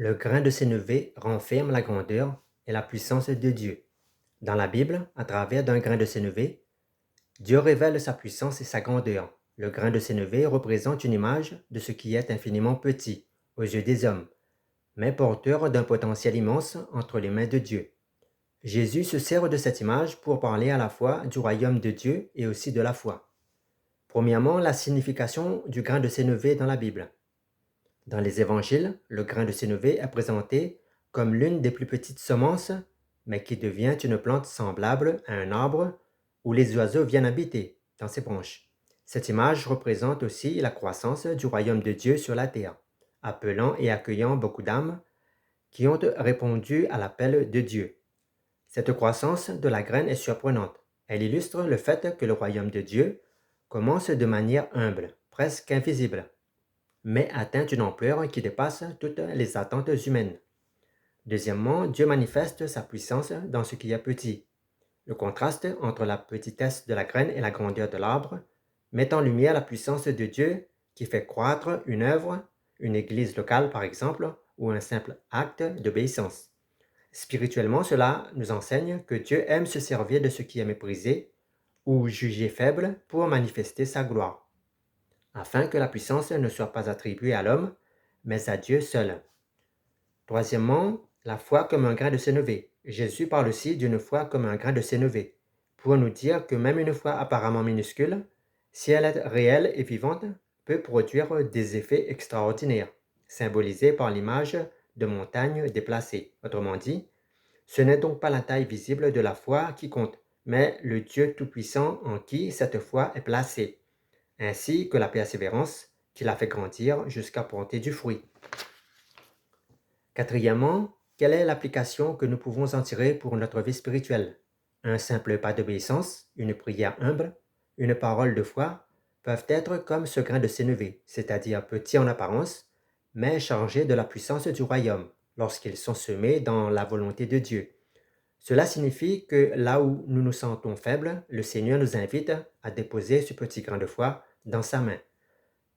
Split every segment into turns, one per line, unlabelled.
Le grain de sénévé renferme la grandeur et la puissance de Dieu. Dans la Bible, à travers d'un grain de sénévé, Dieu révèle sa puissance et sa grandeur. Le grain de sénévé représente une image de ce qui est infiniment petit aux yeux des hommes, mais porteur d'un potentiel immense entre les mains de Dieu. Jésus se sert de cette image pour parler à la fois du royaume de Dieu et aussi de la foi. Premièrement, la signification du grain de sénévé dans la Bible. Dans les évangiles, le grain de sénévé est présenté comme l'une des plus petites semences, mais qui devient une plante semblable à un arbre où les oiseaux viennent habiter dans ses branches. Cette image représente aussi la croissance du royaume de Dieu sur la terre, appelant et accueillant beaucoup d'âmes qui ont répondu à l'appel de Dieu. Cette croissance de la graine est surprenante. Elle illustre le fait que le royaume de Dieu commence de manière humble, presque invisible, mais atteint une ampleur qui dépasse toutes les attentes humaines. Deuxièmement, Dieu manifeste sa puissance dans ce qui est petit. Le contraste entre la petitesse de la graine et la grandeur de l'arbre met en lumière la puissance de Dieu qui fait croître une œuvre, une église locale par exemple, ou un simple acte d'obéissance. Spirituellement, cela nous enseigne que Dieu aime se servir de ce qui est méprisé ou jugé faible pour manifester sa gloire, afin que la puissance ne soit pas attribuée à l'homme, mais à Dieu seul. Troisièmement, la foi comme un grain de sénévé. Jésus parle aussi d'une foi comme un grain de sénévé, pour nous dire que même une foi apparemment minuscule, si elle est réelle et vivante, peut produire des effets extraordinaires, symbolisés par l'image de montagnes déplacées. Autrement dit, ce n'est donc pas la taille visible de la foi qui compte, mais le Dieu Tout-Puissant en qui cette foi est placée, ainsi que la persévérance qui la fait grandir jusqu'à porter du fruit. Quatrièmement, quelle est l'application que nous pouvons en tirer pour notre vie spirituelle? Un simple pas d'obéissance, une prière humble, une parole de foi peuvent être comme ce grain de sénévé, c'est-à-dire petit en apparence, mais chargé de la puissance du royaume lorsqu'ils sont semés dans la volonté de Dieu. Cela signifie que là où nous nous sentons faibles, le Seigneur nous invite à déposer ce petit grain de foi dans sa main,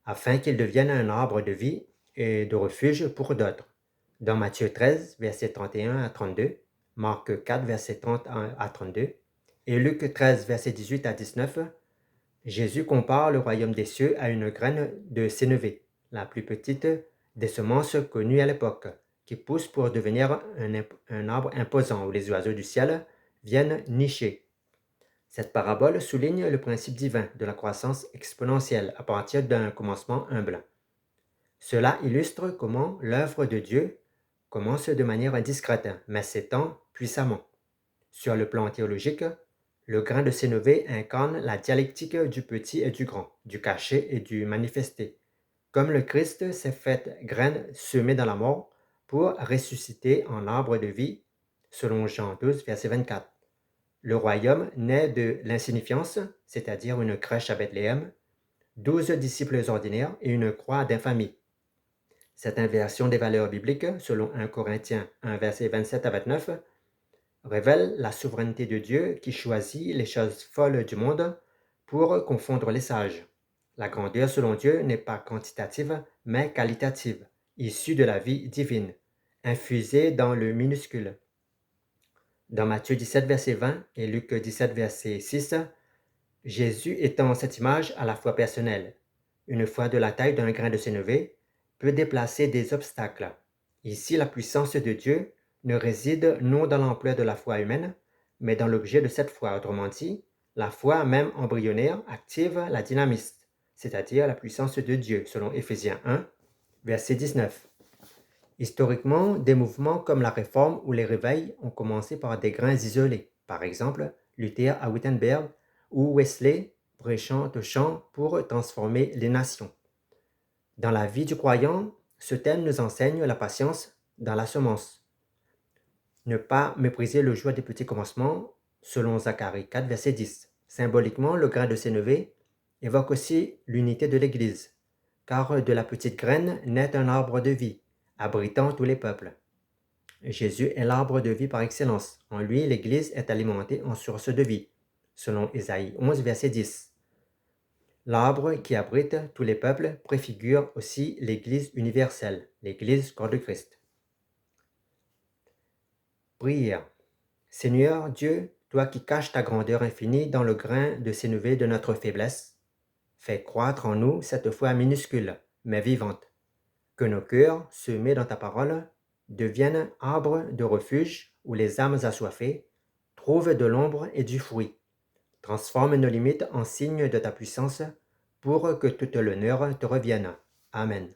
afin qu'il devienne un arbre de vie et de refuge pour d'autres. Dans Matthieu 13, versets 31 à 32, Marc 4, versets 30 à 32, et Luc 13, versets 18 à 19, Jésus compare le royaume des cieux à une graine de sénévé, la plus petite des semences connues à l'époque, qui pousse pour devenir un arbre imposant où les oiseaux du ciel viennent nicher. Cette parabole souligne le principe divin de la croissance exponentielle à partir d'un commencement humble. Cela illustre comment l'œuvre de Dieu commence de manière discrète, mais s'étend puissamment. Sur le plan théologique, le grain de sénévé incarne la dialectique du petit et du grand, du caché et du manifesté, comme le Christ s'est fait graine semée dans la mort pour ressusciter en arbre de vie, selon Jean 12, verset 24. Le royaume naît de l'insignifiance, c'est-à-dire une crèche à Bethléem, 12 disciples ordinaires et une croix d'infamie. Cette inversion des valeurs bibliques, selon 1 Corinthiens 1, verset 27 à 29, révèle la souveraineté de Dieu qui choisit les choses folles du monde pour confondre les sages. La grandeur selon Dieu n'est pas quantitative, mais qualitative, issue de la vie divine, infusée dans le minuscule. Dans Matthieu 17, verset 20 et Luc 17, verset 6, Jésus étend cette image à la foi personnelle. Une foi de la taille d'un grain de sénévé peut déplacer des obstacles. Ici, la puissance de Dieu ne réside non dans l'ampleur de la foi humaine, mais dans l'objet de cette foi. Autrement dit, la foi même embryonnaire active la dynamite, c'est-à-dire la puissance de Dieu, selon Éphésiens 1, verset 19. Historiquement, des mouvements comme la Réforme ou les Réveils ont commencé par des grains isolés. Par exemple, Luther à Wittenberg ou Wesley prêchant au chant pour transformer les nations. Dans la vie du croyant, ce thème nous enseigne la patience dans la semence. Ne pas mépriser le joie des petits commencements, selon Zacharie 4, verset 10. Symboliquement, le grain de sénévé évoque aussi l'unité de l'Église, car de la petite graine naît un arbre de vie, abritant tous les peuples. Jésus est l'arbre de vie par excellence. En lui, l'Église est alimentée en source de vie, selon Ésaïe 11, verset 10. L'arbre qui abrite tous les peuples préfigure aussi l'Église universelle, l'Église corps de Christ. Prière. Seigneur Dieu, toi qui caches ta grandeur infinie dans le grain de sénévé de notre faiblesse, fais croître en nous cette foi minuscule, mais vivante. Que nos cœurs, semés dans ta parole, deviennent arbres de refuge où les âmes assoiffées trouvent de l'ombre et du fruit. Transforme nos limites en signes de ta puissance pour que toute l'honneur te revienne. Amen.